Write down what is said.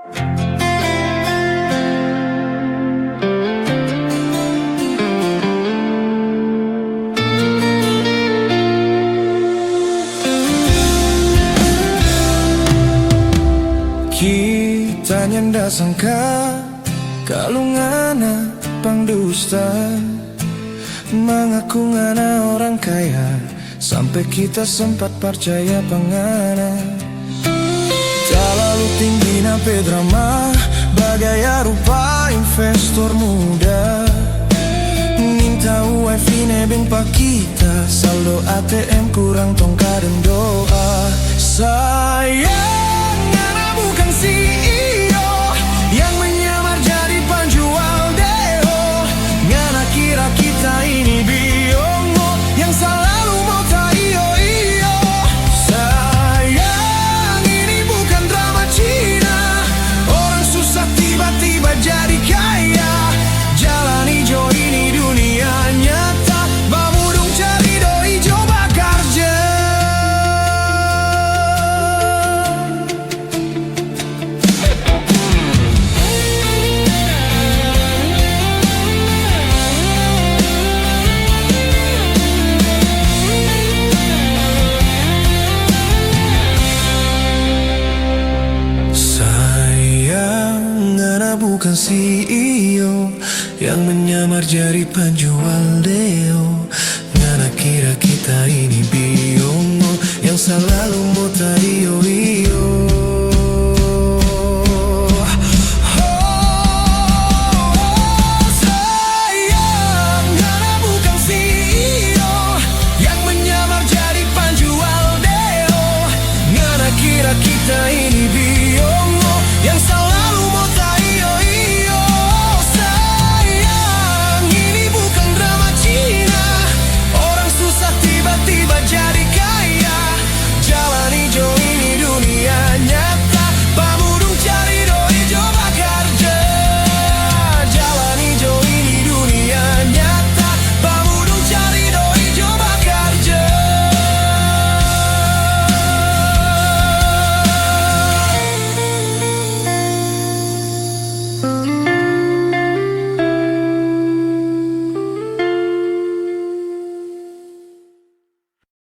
Kita nyanda sangka kalau ngana pangdusta, mengaku ngana orang kaya, sampai kita sempat percaya pangana. Terlalu tinggi nape drama, bagaya rupa investor muda. Minta wifi nebeng pak kita, saldo ATM kurang tongkat dan doa. Sayang ngana bukan CEO yang menyamar jadi penjual deo. Ngana kira kita ini biongo yang selalu mau tayo-iyo. Sayang ini bukan drama Cina, orang susah tiba-tiba jadi kaya. Jalan hijau ini dunia nyata, bamudung cari doi coba kerja. Sayang ngana bukan CEO yang menyamar jadi penjual deo. Ngana kira kita